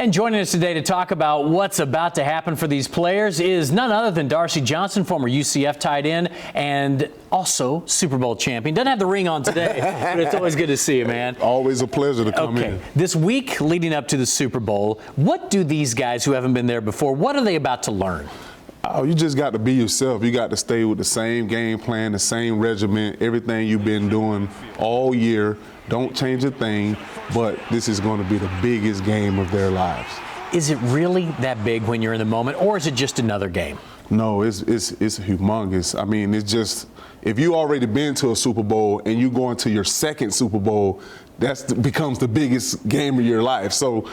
And joining us today to talk about what's about to happen for these players is none other than Darcy Johnson, former UCF tight end and also Super Bowl champion. Doesn't have the ring on today, but it's always good to see you, man. Always a pleasure to come in. This week leading up to the Super Bowl, what do these guys who haven't been there before, what are they about to learn? Oh, you just got to be yourself. You got to stay with the same game plan, the same regimen, everything you've been doing all year. Don't change a thing, but this is going to be the biggest game of their lives. Is it really that big when you're in the moment, or is it just another game? No, it's humongous. I mean, it's just, if you already been to a Super Bowl and you going to your second Super Bowl, becomes the biggest game of your life. So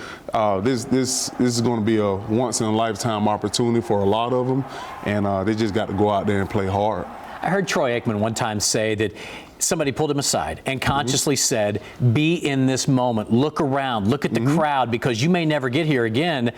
this is going to be a once-in-a-lifetime opportunity for a lot of them, and they just got to go out there and play hard. I heard Troy Aikman one time say that somebody pulled him aside and consciously said, be in this moment, look around, look at the crowd, because you may never get here again.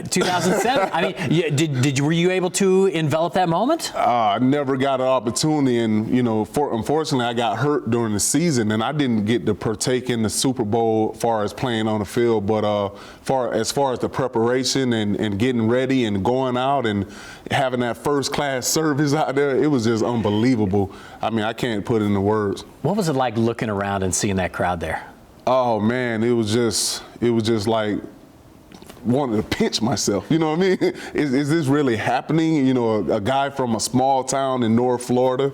2007. I mean, were you able to envelop that moment? I never got an opportunity, and unfortunately, I got hurt during the season, and I didn't get to partake in the Super Bowl as far as playing on the field. But as far as the preparation and getting ready and going out and having that first-class service out there, it was just unbelievable. I mean, I can't put it into words. What was it like looking around and seeing that crowd there? Oh man, it was just like wanted to pinch myself. You know what I mean? Is this really happening? You know, a guy from a small town in North Florida,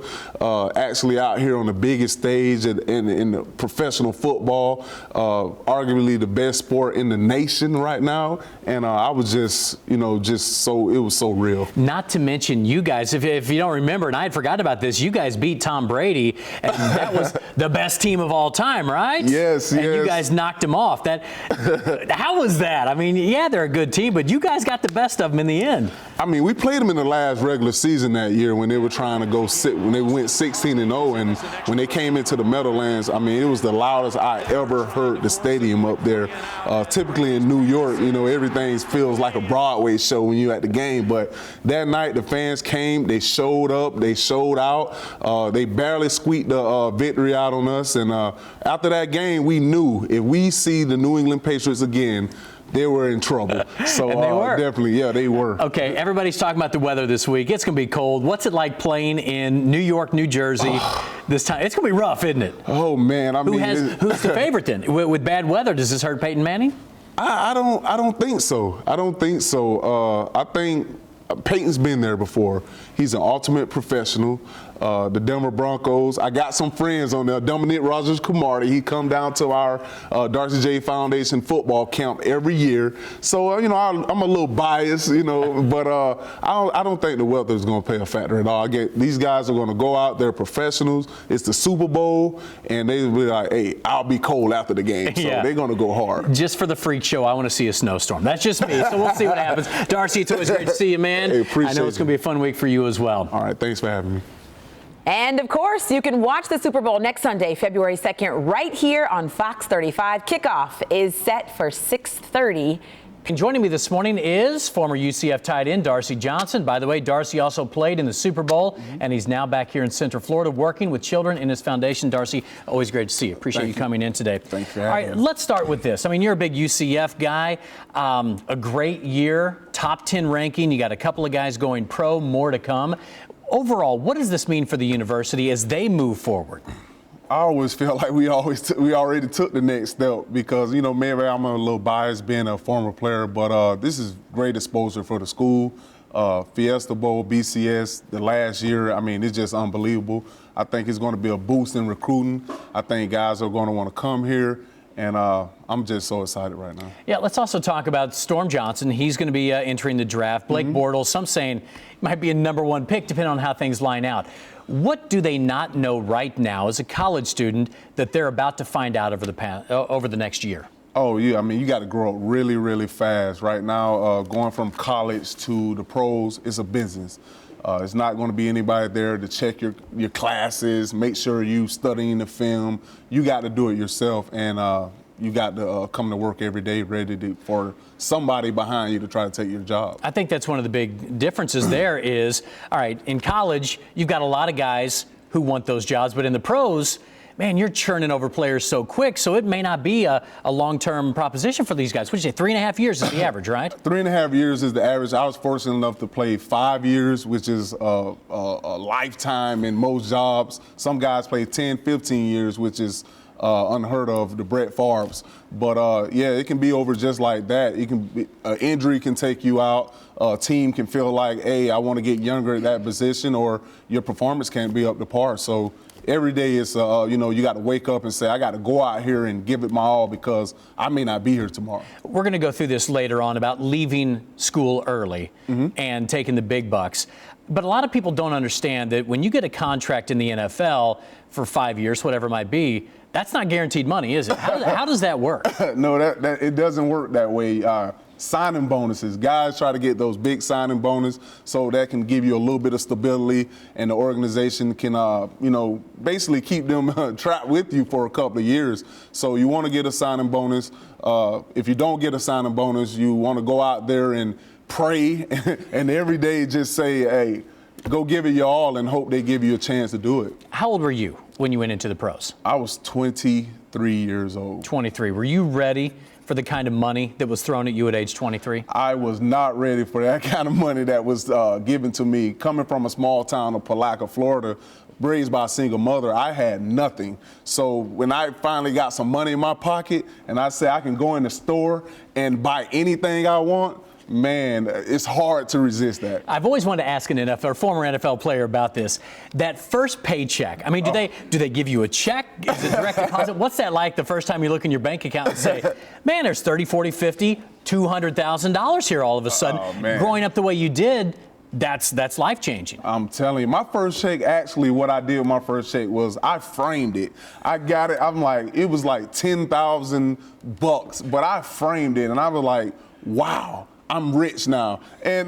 actually out here on the biggest stage in the professional football, arguably the best sport in the nation right now. And I was just it was so real. Not to mention you guys, if you don't remember, and I had forgotten about this, you guys beat Tom Brady, and that was the best team of all time, right? Yes, and you guys knocked him off. How was that? I mean, yeah, they're a good team, but you guys got the best of them in the end. I mean, we played them in the last regular season that year when they were trying to when they went 16-0, and when they came into the Meadowlands, I mean, it was the loudest I ever heard the stadium up there. Typically in New York, everything feels like a Broadway show when you're at the game, but that night the fans came, they showed up, they showed out, they barely squeaked the victory out on us, and after that game, we knew if we see the New England Patriots again, they were in trouble. So and they were. Definitely, yeah, they were. Okay, everybody's talking about the weather this week. It's going to be cold. What's it like playing in New York, New Jersey this time? It's going to be rough, isn't it? Oh, man. Who's the favorite then? With bad weather, does this hurt Peyton Manning? I don't think so. I don't think so. I think Peyton's been there before. He's an ultimate professional. The Denver Broncos, I got some friends on there. Dominic Rogers-Cromartie, he come down to our Darcy J Foundation football camp every year. So, I'm a little biased, but I don't think the weather is going to play a factor at all. These guys are going to go out, they're professionals. It's the Super Bowl, and they be like, hey, I'll be cold after the game. So they're going to go hard. Just for the freak show, I want to see a snowstorm. That's just me, so we'll see what happens. Darcy, it's always great to see you, man. Hey, appreciate I know it's going to be a fun week for you as well. All right, thanks for having me. And, of course, you can watch the Super Bowl next Sunday, February 2nd, right here on Fox 35. Kickoff is set for 6:30. And joining me this morning is former UCF tight end Darcy Johnson. By the way, Darcy also played in the Super Bowl, and he's now back here in Central Florida working with children in his foundation. Darcy, always great to see you. Appreciate you coming in today. Thanks for having me. All right, let's start with this. I mean, you're a big UCF guy, a great year, top 10 ranking. You got a couple of guys going pro, more to come. Overall, what does this mean for the university as they move forward? I always feel like we already took the next step because, maybe I'm a little biased being a former player, but this is great exposure for the school. Fiesta Bowl, BCS, the last year, I mean, it's just unbelievable. I think it's going to be a boost in recruiting. I think guys are going to want to come here. And I'm just so excited right now. Yeah, let's also talk about Storm Johnson. He's going to be entering the draft. Blake Bortles, some saying he might be a #1 pick depending on how things line out. What do they not know right now as a college student that they're about to find out over the next year? Oh, yeah. I mean, you got to grow up really, really fast. Right now, going from college to the pros, it's a business. It's not going to be anybody there to check your classes, make sure you studying the film. You got to do it yourself, and you got to come to work every day ready for somebody behind you to try to take your job. I think that's one of the big differences there is, all right, in college, you've got a lot of guys who want those jobs, but in the pros, Man, you're churning over players so quick, so it may not be a long-term proposition for these guys. What did you say, 3.5 years is the average, right? 3.5 years is the average. I was fortunate enough to play 5 years, which is a lifetime in most jobs. Some guys play 10, 15 years, which is unheard of, the Brett Favre's. But yeah, it can be over just like that. It can be, injury can take you out. A team can feel like, hey, I want to get younger at that position, or your performance can't be up to par. So every day is, you got to wake up and say, I got to go out here and give it my all because I may not be here tomorrow. We're going to go through this later on about leaving school early and taking the big bucks. But a lot of people don't understand that when you get a contract in the NFL for 5 years, whatever it might be, that's not guaranteed money, is it? How does that work? No, that it doesn't work that way. Signing bonuses. Guys try to get those big signing bonus so that can give you a little bit of stability, and the organization can, basically keep them trapped with you for a couple of years. So you want to get a signing bonus. If you don't get a signing bonus, you want to go out there and pray and every day just say, hey, go give it your all and hope they give you a chance to do it. How old were you when you went into the pros? I was 23 years old. 23. Were you ready for the kind of money that was thrown at you at age 23? I was not ready for that kind of money that was given to me. Coming from a small town of Palaca, Florida, raised by a single mother, I had nothing. So when I finally got some money in my pocket and I said I can go in the store and buy anything I want, man, it's hard to resist that. I've always wanted to ask a former NFL player about this. That first paycheck, I mean, do they give you a check? Is it direct deposit? What's that like the first time you look in your bank account and say, man, there's 30, 40, 50, $200,000 here all of a sudden. Oh, man. Growing up the way you did, that's life-changing. I'm telling you, my first check, actually what I did with my first check was I framed it. I got it, it was like $10,000, but I framed it and I was like, wow. I'm rich now. And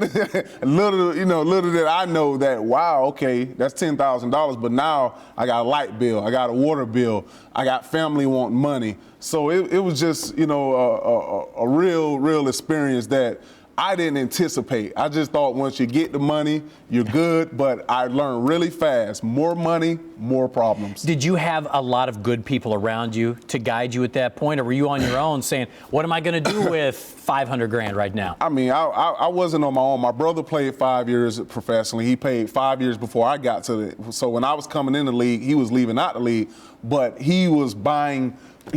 little did I know that, wow, okay, that's $10,000, but now I got a light bill, I got a water bill, I got family wanting money. So it was just, a real experience that I didn't anticipate. I just thought once you get the money, you're good, but I learned really fast. More money, more problems. Did you have a lot of good people around you to guide you at that point, or were you on your own saying, what am I going to do with $500,000 right now? I mean, I wasn't on my own. My brother played 5 years professionally. He played 5 years before I got to it. So when I was coming in the league, he was leaving out the league, but he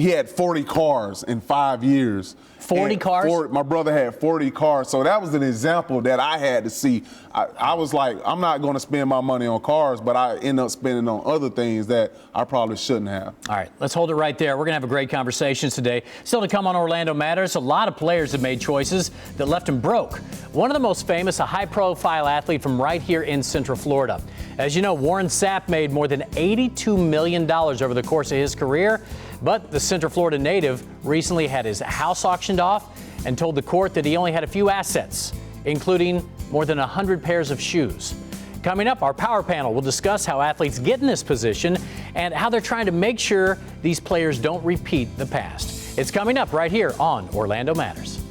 had 40 cars in 5 years. 40 cars? My brother had 40 cars. So that was an example that I had to see. I was like, I'm not going to spend my money on cars, but I end up spending on other things that I probably shouldn't have. All right, let's hold it right there. We're going to have a great conversation today. Still to come on Orlando Matters, a lot of players have made choices that left them broke. One of the most famous, a high-profile athlete from right here in Central Florida. As you know, Warren Sapp made more than $82 million over the course of his career. But the Central Florida native recently had his house auctioned off and told the court that he only had a few assets, including more than 100 pairs of shoes. Coming up, our power panel will discuss how athletes get in this position and how they're trying to make sure these players don't repeat the past. It's coming up right here on Orlando Matters.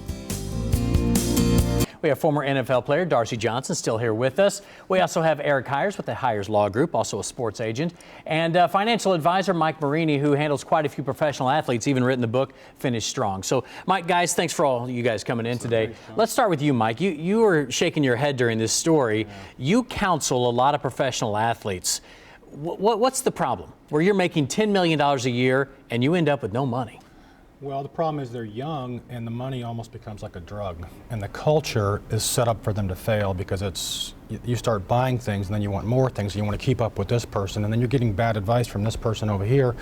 We have former NFL player Darcy Johnson still here with us. We also have Eric Hires with the Hires Law Group, also a sports agent, and financial advisor Mike Marini, who handles quite a few professional athletes, even written the book Finish Strong. So, Mike, guys, thanks for all you guys coming in today. Let's start with you, Mike. You were shaking your head during this story. Yeah. You counsel a lot of professional athletes. What's the problem where you're making $10 million a year and you end up with no money? Well, the problem is they're young and the money almost becomes like a drug. And the culture is set up for them to fail because you start buying things and then you want more things. And you want to keep up with this person and then you're getting bad advice from this person over here.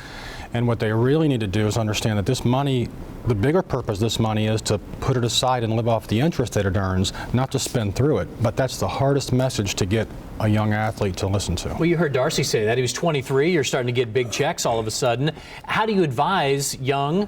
And what they really need to do is understand that this money, the bigger purpose of this money is to put it aside and live off the interest that it earns, not to spend through it. But that's the hardest message to get a young athlete to listen to. Well, you heard Darcy say that. He was 23. You're starting to get big checks all of a sudden. How do you advise young,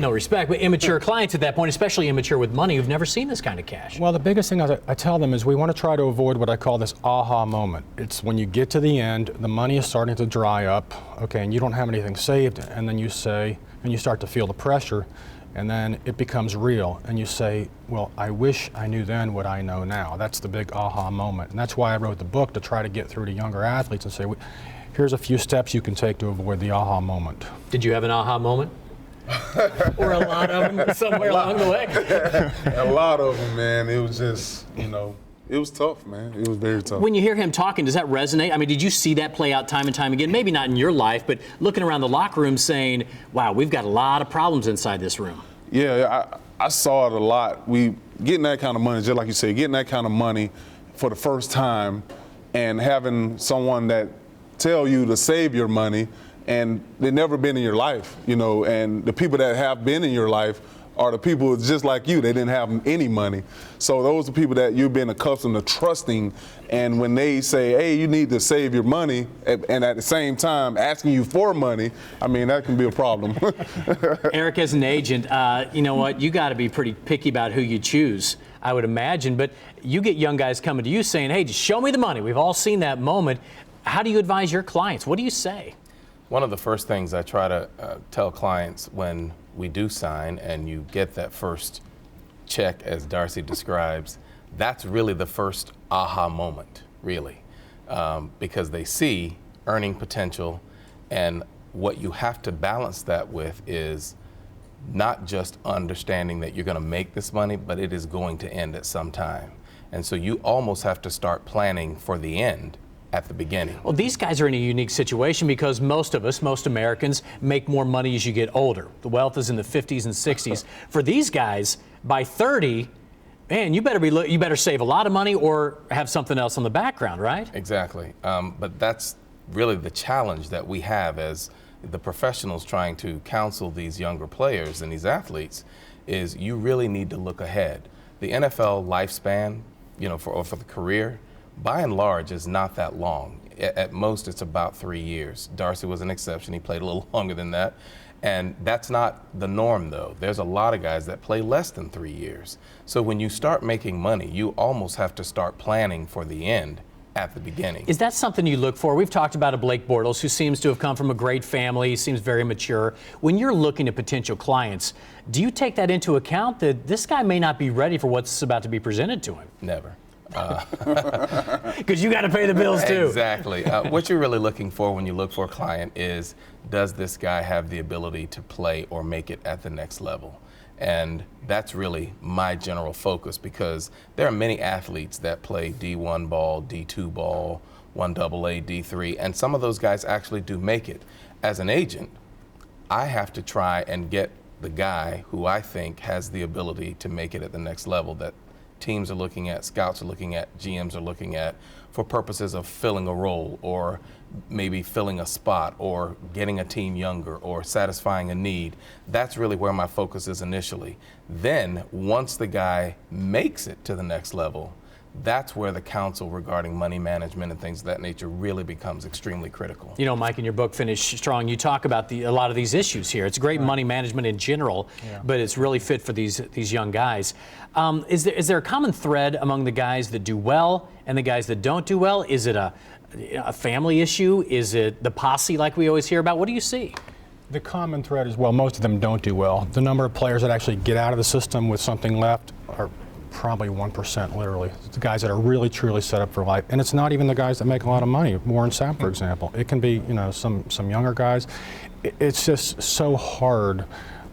no respect, but immature clients at that point, especially immature with money who've never seen this kind of cash? Well, the biggest thing I tell them is we want to try to avoid what I call this aha moment. It's when you get to the end, the money is starting to dry up, okay, and you don't have anything saved, and then you say, and you start to feel the pressure, and then it becomes real, and you say, well, I wish I knew then what I know now. That's the big aha moment, and that's why I wrote the book, to try to get through to younger athletes and say, here's a few steps you can take to avoid the aha moment. Did you have an aha moment? Or a lot of them somewhere along the way? A lot of them, man. It was just, it was tough, man. It was very tough. When you hear him talking, does that resonate? I mean, did you see that play out time and time again? Maybe not in your life, but looking around the locker room saying, wow, we've got a lot of problems inside this room. Yeah, I saw it a lot. We getting that kind of money, just like you said, getting that kind of money for the first time and having someone that tell you to save your money and they've never been in your life, and the people that have been in your life are the people just like you. They didn't have any money. So those are people that you've been accustomed to trusting. And when they say, hey, you need to save your money, and at the same time asking you for money, I mean, that can be a problem. Eric, as an agent, you know what? You got to be pretty picky about who you choose, I would imagine. But you get young guys coming to you saying, hey, just show me the money. We've all seen that moment. How do you advise your clients? What do you say? One of the first things I try to tell clients when we do sign and you get that first check, as Darcy describes, that's really the first aha moment, really, because they see earning potential, and what you have to balance that with is not just understanding that you're going to make this money, but it is going to end at some time. And so you almost have to start planning for the end at the beginning. Well, these guys are in a unique situation because most of us, most Americans, make more money as you get older. The wealth is in the 50s and 60s. For these guys, by 30, man, you better save a lot of money or have something else on the background, right? Exactly. But that's really the challenge that we have as the professionals trying to counsel these younger players and these athletes is you really need to look ahead. The NFL lifespan, for the career, by and large, is not that long. At most, it's about 3 years. Darcy was an exception. He played a little longer than that. And that's not the norm, though. There's a lot of guys that play less than 3 years. So when you start making money, you almost have to start planning for the end at the beginning. Is that something you look for? We've talked about a Blake Bortles who seems to have come from a great family, seems very mature. When you're looking at potential clients, do you take that into account that this guy may not be ready for what's about to be presented to him? Never. Because you got to pay the bills too. Exactly. What you're really looking for when you look for a client is, does this guy have the ability to play or make it at the next level? And that's really my general focus, because there are many athletes that play D1 ball, D2 ball, 1AA, D3, and some of those guys actually do make it. As an agent, I have to try and get the guy who I think has the ability to make it at the next level, that teams are looking at, scouts are looking at, GMs are looking at, for purposes of filling a role or maybe filling a spot or getting a team younger or satisfying a need. That's really where my focus is initially. Then, once the guy makes it to the next level, that's where the counsel regarding money management and things of that nature really becomes extremely critical. You know, Mike, in your book, Finish Strong, you talk about a lot of these issues here. It's great money management in general, but it's really fit for these young guys. Is there a common thread among the guys that do well and the guys that don't do well? Is it a family issue? Is it the posse like we always hear about? What do you see? The common thread is, well, most of them don't do well. The number of players that actually get out of the system with something left are probably 1%, literally. It's the guys that are really, truly set up for life. And it's not even the guys that make a lot of money. Warren Sapp, for example. It can be, some younger guys. It's just so hard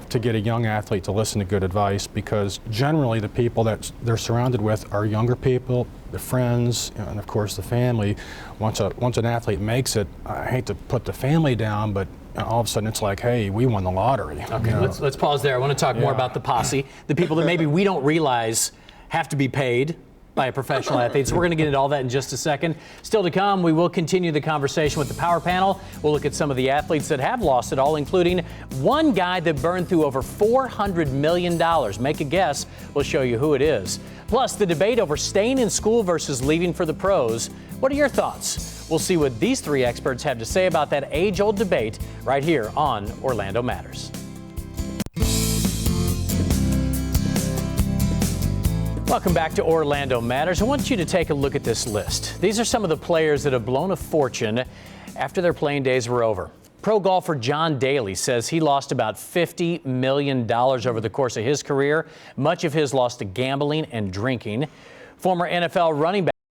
to get a young athlete to listen to good advice, because generally the people that they're surrounded with are younger people, the friends, and of course the family. Once an athlete makes it, I hate to put the family down, but all of a sudden it's like, hey, we won the lottery. Okay, let's pause there. I want to talk more about the posse, the people that maybe we don't realize have to be paid by a professional athlete. So we're going to get into all that in just a second. Still to come, we will continue the conversation with the Power Panel. We'll look at some of the athletes that have lost it all, including one guy that burned through over $400 million. Make a guess. We'll show you who it is. Plus, the debate over staying in school versus leaving for the pros. What are your thoughts? We'll see what these three experts have to say about that age-old debate right here on Orlando Matters. Welcome back to Orlando Matters. I want you to take a look at this list. These are some of the players that have blown a fortune after their playing days were over. Pro golfer John Daly says he lost about $50 million over the course of his career, much of his lost to gambling and drinking. Former NFL running back